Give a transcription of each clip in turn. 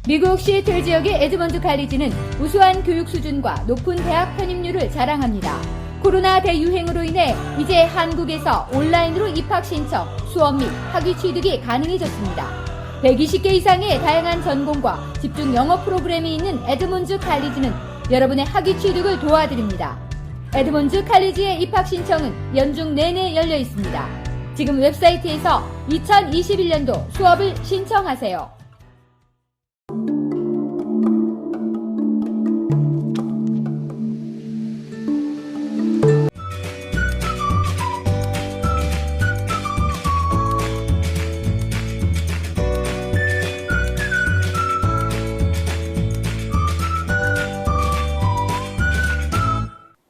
미국 시애틀 지역의 에드먼드 칼리지는 우수한 교육 수준과 높은 대학 편입률을 자랑합니다. 코로나 대유행으로 인해 이제 한국에서 온라인으로 입학 신청, 수업 및 학위 취득이 가능해졌습니다. 120개 이상의 다양한 전공과 집중 영어 프로그램이 있는 에드먼드 칼리지는 여러분의 학위 취득을 도와드립니다. 에드먼드 칼리지의 입학 신청은 연중 내내 열려 있습니다. 지금 웹사이트에서 2021년도 수업을 신청하세요.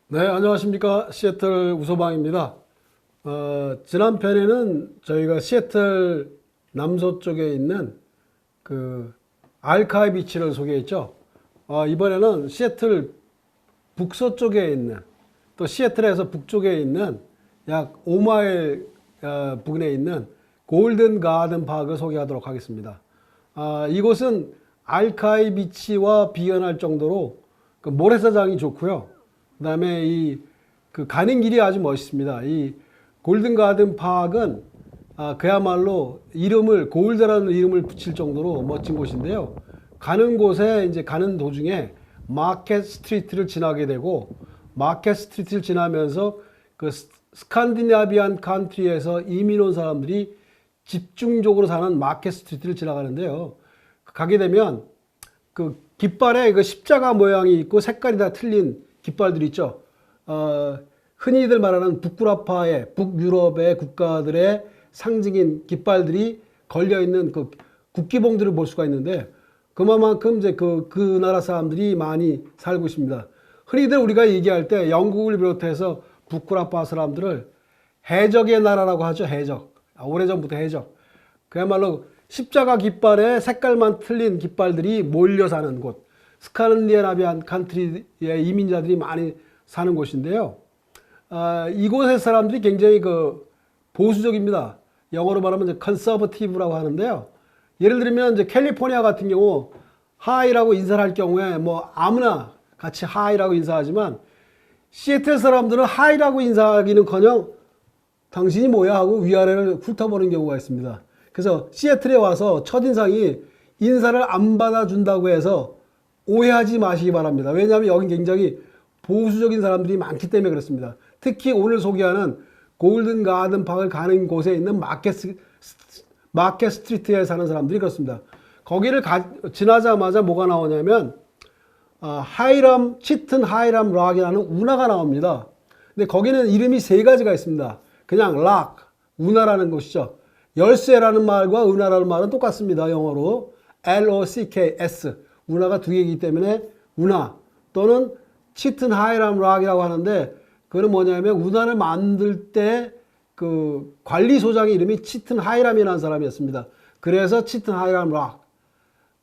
네, 안녕하십니까. 시애틀 우소방입니다. 지난 편에는 저희가 시애틀 남서쪽에 있는 그 알카이 비치를 소개했죠. 이번에는 시애틀 북서쪽에 있는, 또 시애틀에서 북쪽에 있는 약 5마일 부근에 있는 골든 가든 파크를 소개하도록 하겠습니다. 이곳은 알카이 비치와 비견할 정도로 그 모래사장이 좋고요. 그 다음에 그 가는 길이 아주 멋있습니다. 이 골든 가든 파크는 그야말로 골드라는 이름을 붙일 정도로 멋진 곳인데요. 가는 곳에 이제 가는 도중에 마켓 스트리트를 지나게 되고, 마켓 스트리트를 지나면서 그 스칸디나비안 컨트리에서 이민 온 사람들이 집중적으로 사는 마켓 스트리트를 지나가는데요. 가게 되면 그 깃발에 그 십자가 모양이 있고 색깔이 다 틀린 깃발들이 있죠. 흔히들 말하는 북구라파의 북유럽의 국가들의 상징인 깃발들이 걸려있는 그 국기봉들을 볼 수가 있는데, 그만큼 이제 그 나라 사람들이 많이 살고 있습니다. 흔히들 우리가 얘기할 때 영국을 비롯해서 북구라파 사람들을 해적의 나라라고 하죠. 해적. 오래전부터 해적. 그야말로 십자가 깃발에 색깔만 틀린 깃발들이 몰려 사는 곳. 스칸디나비안 컨트리의 이민자들이 많이 사는 곳인데요. 이곳의 사람들이 굉장히 보수적입니다. 영어로 말하면 이제 컨서버티브라고 하는데요. 예를 들면 이제 캘리포니아 같은 경우 하이라고 인사를 할 경우에 뭐 아무나 같이 하이라고 인사하지만, 시애틀 사람들은 하이라고 인사하기는커녕 당신이 뭐야 하고 위아래를 훑어보는 경우가 있습니다. 그래서 시애틀에 와서 첫인상이 인사를 안 받아준다고 해서 오해하지 마시기 바랍니다. 왜냐하면 여긴 굉장히 보수적인 사람들이 많기 때문에 그렇습니다. 특히 오늘 소개하는 골든 가든 파크를 가는 곳에 있는 마켓 스트리트에 사는 사람들이 그렇습니다. 거기를 지나자마자 뭐가 나오냐면 치튼 하이람 락이라는 운하가 나옵니다. 근데 거기는 이름이 세 가지가 있습니다. 그냥 락, 운하라는 곳이죠. 열쇠라는 말과 운하라는 말은 똑같습니다. 영어로 LOCKS, 운하가 두 개이기 때문에 운하 또는 치튼 하이람 락이라고 하는데, 그거는 뭐냐면 운하를 만들 때 그 관리소장의 이름이 치튼 하이람이라는 사람이었습니다. 그래서 치튼 하이람 락.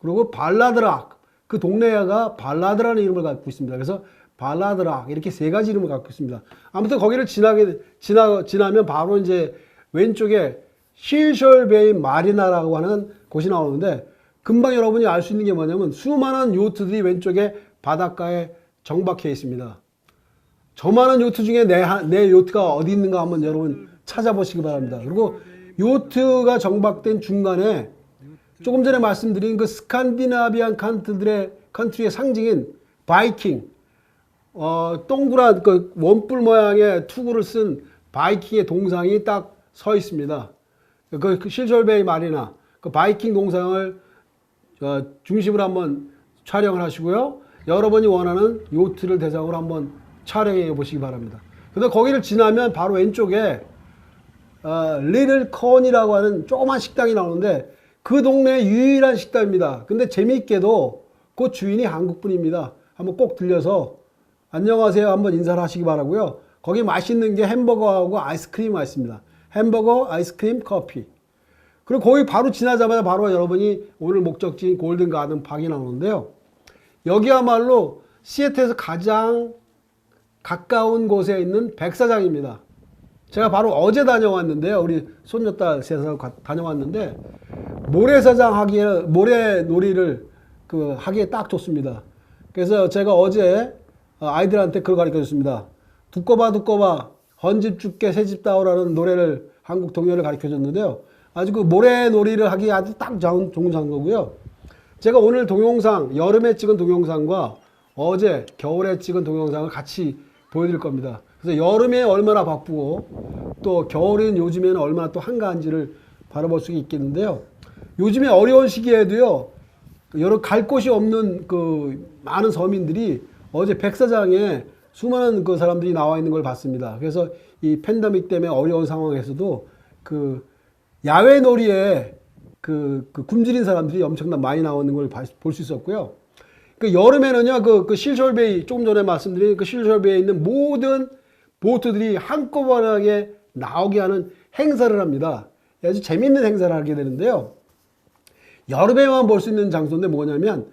그리고 발라드 락, 그 동네가 발라드라는 이름을 갖고 있습니다. 그래서 발라드 락, 이렇게 세 가지 이름을 갖고 있습니다. 아무튼 거기를 지나면 바로 이제 왼쪽에 힐셜베이 마리나라고 하는 곳이 나오는데, 금방 여러분이 알 수 있는 게 뭐냐면 수많은 요트들이 왼쪽에 바닷가에 정박해 있습니다. 저 많은 요트 중에 내 요트가 어디 있는가 한번 여러분 찾아보시기 바랍니다. 그리고 요트가 정박된 중간에 조금 전에 말씀드린 그 스칸디나비안 컨트리의 상징인 바이킹, 동그란 그 원뿔 모양의 투구를 쓴 바이킹의 동상이 딱 서 있습니다. 그 실졸베이 마리나, 그 바이킹 동상을 중심으로 한번 촬영을 하시고요. 여러분이 원하는 요트를 대상으로 한번 촬영해 보시기 바랍니다. 근데 거기를 지나면 바로 왼쪽에 리틀 컨이라고 하는 조그만 식당이 나오는데, 그 동네의 유일한 식당입니다. 근데 재미있게도 그 주인이 한국분입니다. 한번 꼭 들려서 안녕하세요 한번 인사를 하시기 바라고요. 거기 맛있는 게 햄버거하고 아이스크림이 맛있습니다. 햄버거, 아이스크림, 커피. 그리고 거기 바로 지나자마자 바로 여러분이 오늘 목적지인 골든 가든 파크가 나오는데요. 여기야말로 시애틀에서 가장 가까운 곳에 있는 백사장입니다. 제가 바로 어제 다녀왔는데요. 우리 손녀딸 셋하고 다녀왔는데, 모래사장 하기에 모래놀이를 그 하기에 딱 좋습니다. 그래서 제가 어제 아이들한테 그걸 가르쳐 줬습니다. 두꺼봐 두꺼봐 헌집 죽게 새집 다오라는 노래를 한국童謡을 가르쳐 줬는데요. 아주 그 모래놀이를 하기 아주 딱 좋은 장소고요. 제가 오늘 동영상, 여름에 찍은 동영상과 어제 겨울에 찍은 동영상을 같이 보여드릴 겁니다. 그래서 여름에 얼마나 바쁘고 또 겨울인 요즘에는 얼마나 또 한가한지를 바라볼 수 있겠는데요. 요즘에 어려운 시기에도요, 여러 갈 곳이 없는 그 많은 서민들이 어제 백사장에 수많은 그 사람들이 나와 있는 걸 봤습니다. 그래서 이 팬데믹 때문에 어려운 상황에서도 그 야외 놀이에 그 굶주린 사람들이 엄청나 많이 나오는 걸 볼 수 있었고요. 그 여름에는요, 그 실셜베이, 조금 전에 말씀드린 그 실셜베이에 있는 모든 보트들이 한꺼번에 나오게 하는 행사를 합니다. 아주 재밌는 행사를 하게 되는데요. 여름에만 볼 수 있는 장소인데 뭐냐면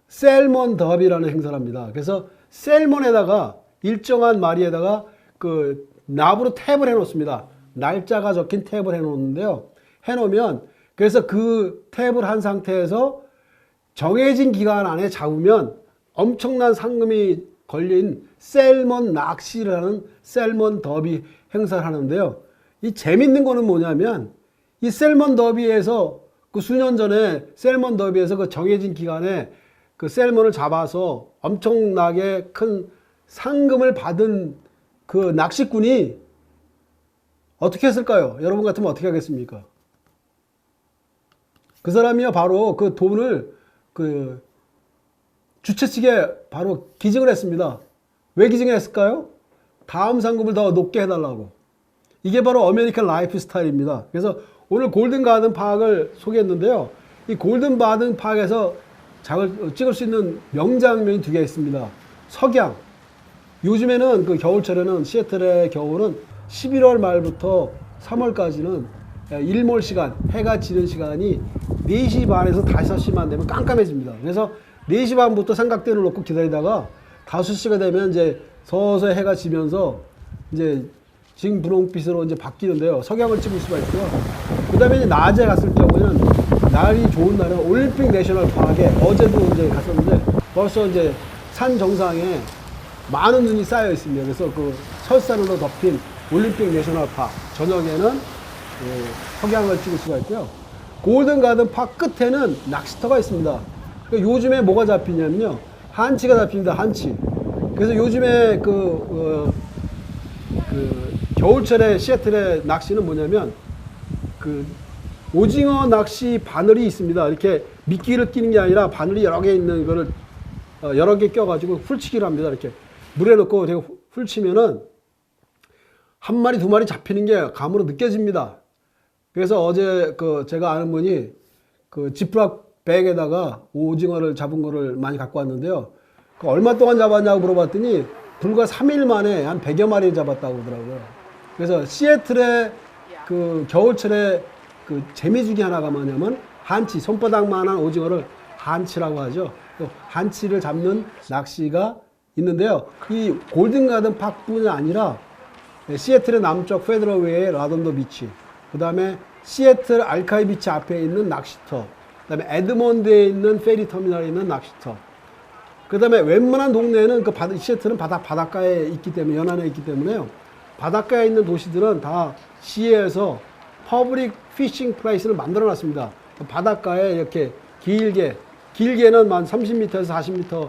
셀몬 더비라는 행사를 합니다. 그래서 셀몬에다가 일정한 마리에다가 그 납으로 탭을 해 놓습니다. 날짜가 적힌 탭을 해 놓는데요. 해 놓으면 그래서 그 탭을 한 상태에서 정해진 기간 안에 잡으면 엄청난 상금이 걸린 셀몬 낚시를 하는 셀몬 더비 행사를 하는데요. 이 재밌는 거는 뭐냐면 이 셀몬 더비에서 그 수년 전에 셀몬 더비에서 그 정해진 기간에 그 셀몬을 잡아서 엄청나게 큰 상금을 받은 그 낚시꾼이 어떻게 했을까요? 여러분 같으면 어떻게 하겠습니까? 그 사람이요, 바로 그 돈을 그 주최 측에 바로 기증을 했습니다. 왜 기증했을까요? 다음 상금을 더 높게 해달라고. 이게 바로 아메리칸 라이프 스타일입니다. 그래서 오늘 골든 가든 파크를 소개했는데요. 이 골든 가든 파크에서 장을 찍을 수 있는 명장면이 두 개 있습니다. 석양. 요즘에는 그 겨울철에는 시애틀의 겨울은 11월 말부터 3월까지는 일몰 시간, 해가 지는 시간이 4시 반에서 5시만 되면 깜깜해집니다. 그래서 4시 반부터 삼각대를 놓고 기다리다가 5시가 되면 이제 서서히 해가 지면서 이제 지금 분홍빛으로 이제 바뀌는데요. 석양을 찍을 수가 있고요. 그 다음에 이제 낮에 갔을 경우에는 날이 좋은 날은 올림픽 내셔널 파크에 어제도 이제 갔었는데 벌써 이제 산 정상에 많은 눈이 쌓여 있습니다. 그래서 그 설산으로 덮인 올림픽 내셔널 파크 저녁에는 석양을 찍을 수가 있고요. 골든 가든 파크 끝에는 낚시터가 있습니다. 그러니까 요즘에 뭐가 잡히냐면요, 한치가 잡힙니다. 한치. 그래서 요즘에 그 겨울철에 시애틀의 낚시는 뭐냐면 그 오징어 낚시 바늘이 있습니다. 이렇게 미끼를 끼는 게 아니라 바늘이 여러 개 있는 거를 여러 개 껴가지고 훌치기를 합니다. 이렇게 물에 넣고 되게 훌치면은 한 마리 두 마리 잡히는 게 감으로 느껴집니다. 그래서 어제 그 제가 아는 분이 그 지프락 백에다가 오징어를 잡은 거를 많이 갖고 왔는데요. 그 얼마 동안 잡았냐고 물어봤더니 불과 3일 만에 한 100여 마리 잡았다고 하더라고요. 그래서 시애틀의 그 겨울철에 그 재미주기 하나가 뭐냐면 한치, 손바닥만한 오징어를 한치라고 하죠. 또 한치를 잡는 낚시가 있는데요. 이 골든 가든 파크뿐이 아니라 시애틀의 남쪽 페더럴웨이의 라돈도 비치, 그 다음에 시애틀 알카이 비치 앞에 있는 낚시터, 그 다음에 에드먼드에 있는 페리 터미널에 있는 낚시터, 그 다음에 웬만한 동네는 그 시애틀은 바닷가에 있기 때문에, 연안에 있기 때문에요. 바닷가에 있는 도시들은 다 시에서 퍼블릭 피싱 플레이스를 만들어 놨습니다. 바닷가에 이렇게 길게는 한 30m에서 40m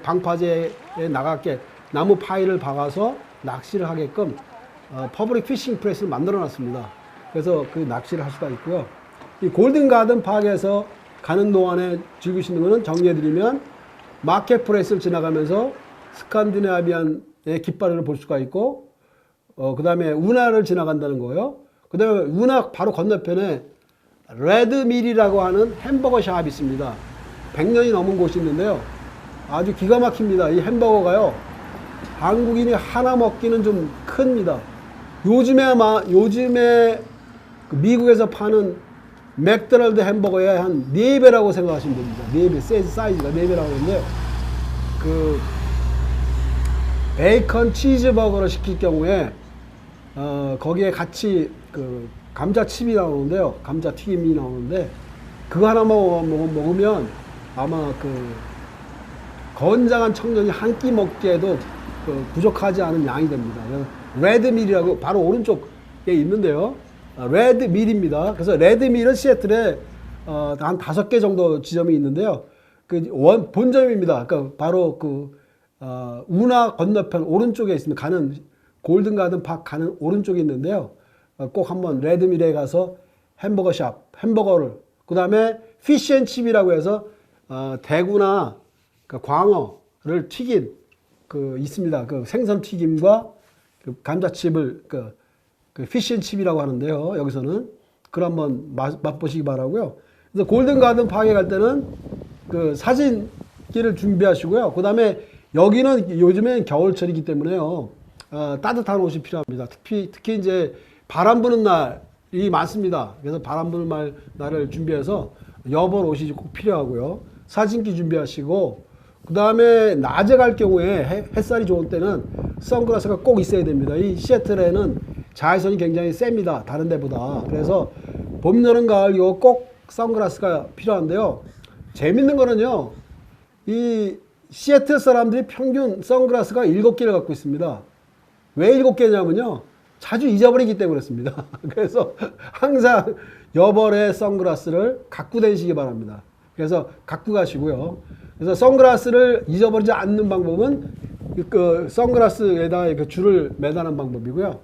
방파제에 나가게 나무 파일을 박아서 낚시를 하게끔 퍼블릭 피싱 플레이스를 만들어 놨습니다. 그래서 그 낚시를 할 수가 있고요. 이 골든 가든 파크에서 가는 동안에 즐길 수 있는 거는 정리해드리면 마켓 플레이스를 지나가면서 스칸디나비안의 깃발을 볼 수가 있고, 그 다음에 운하를 지나간다는 거예요. 그 다음에 운하 바로 건너편에 레드밀이라고 하는 햄버거 샵이 있습니다. 100년이 넘은 곳이 있는데요. 아주 기가 막힙니다. 이 햄버거가요, 한국인이 하나 먹기는 좀 큽니다. 요즘에 그 미국에서 파는 맥도날드 햄버거의 한 4배라고 생각하시면 됩니다. 4배, 사이즈가 4배라고 하는데, 그 베이컨 치즈버거를 시킬 경우에 거기에 같이 그 감자칩이 나오는데요, 감자튀김이 나오는데 그거 하나 먹으면 아마 건장한 청년이 한 끼 먹기에도 부족하지 않은 양이 됩니다. 레드밀이라고 바로 오른쪽에 있는데요. 레드밀입니다. 그래서 레드밀은 시애틀에 한 5개 정도 지점이 있는데요. 본점입니다. 그러니까 바로 운하 건너편 오른쪽에 있습니다. 가는 골든 가든 파크 가는 오른쪽에 있는데요. 꼭 한번 레드밀에 가서 햄버거를 그 다음에 피쉬앤칩이라고 해서 대구나 광어를 튀긴 있습니다. 생선 튀김과 감자칩을 피쉬앤칩이라고 하는데요. 여기서는 그걸 한번 맛보시기 바라고요. 그래서 골든 가든 파크에 갈 때는 사진기를 준비하시고요. 그 다음에 여기는 요즘엔 겨울철이기 때문에요. 따뜻한 옷이 필요합니다. 특히 이제 바람 부는 날이 많습니다. 그래서 바람 부는 날을 준비해서 여벌 옷이 꼭 필요하고요. 사진기 준비하시고, 그 다음에 낮에 갈 경우에 햇살이 좋은 때는 선글라스가 꼭 있어야 됩니다. 이 시애틀에는 자외선이 굉장히 셉니다. 다른 데보다. 그래서 봄, 여름, 가을 이거 꼭 선글라스가 필요한데요. 재밌는 거는요. 이 시애틀 사람들이 평균 선글라스가 7개를 갖고 있습니다. 왜 7개냐면요. 자주 잊어버리기 때문에 그렇습니다. 그래서 항상 여벌의 선글라스를 갖고 다니시기 바랍니다. 그래서 갖고 가시고요. 그래서 선글라스를 잊어버리지 않는 방법은 선글라스에다 줄을 매다는 방법이고요.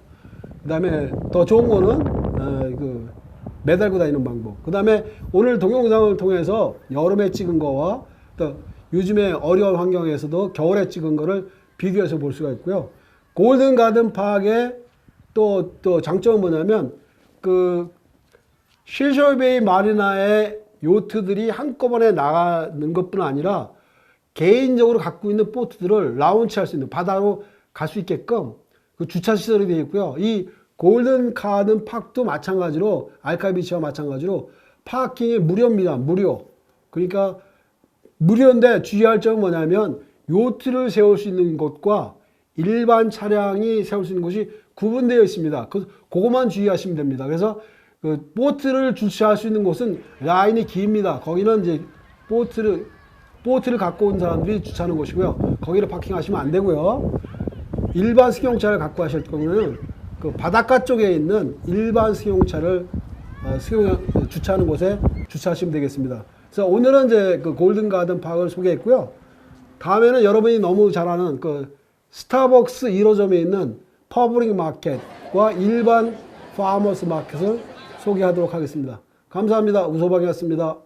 그 다음에 더 좋은 거는 매달고 다니는 방법. 그 다음에 오늘 동영상을 통해서 여름에 찍은 거와 또 요즘에 어려운 환경에서도 겨울에 찍은 거를 비교해서 볼 수가 있고요. 골든 가든 파크의 또 장점은 뭐냐면 실셔베이 마리나의 요트들이 한꺼번에 나가는 것뿐 아니라 개인적으로 갖고 있는 보트들을 라운치할 수 있는 바다로 갈 수 있게끔 주차 시설이 되어 있고요. 이 골든 가든 파크도 마찬가지로 알카비치와 마찬가지로 파킹이 무료입니다. 무료. 그러니까 무료인데 주의할 점은 뭐냐면 요트를 세울 수 있는 곳과 일반 차량이 세울 수 있는 곳이 구분되어 있습니다. 그것만 주의하시면 됩니다. 그래서 보트를 주차할 수 있는 곳은 라인이 깁니다. 거기는 이제 보트를 갖고 온 사람들이 주차하는 곳이고요. 거기를 파킹하시면 안 되고요. 일반 승용차를 갖고 하실 경우는 바닷가 쪽에 있는 일반 승용차를 주차하는 곳에 주차하시면 되겠습니다. 그래서 오늘은 이제 골든 가든 파크를 소개했고요. 다음에는 여러분이 너무 잘 아는 스타벅스 1호점에 있는 퍼블릭 마켓과 일반 파머스 마켓을 소개하도록 하겠습니다. 감사합니다. 우소방이었습니다.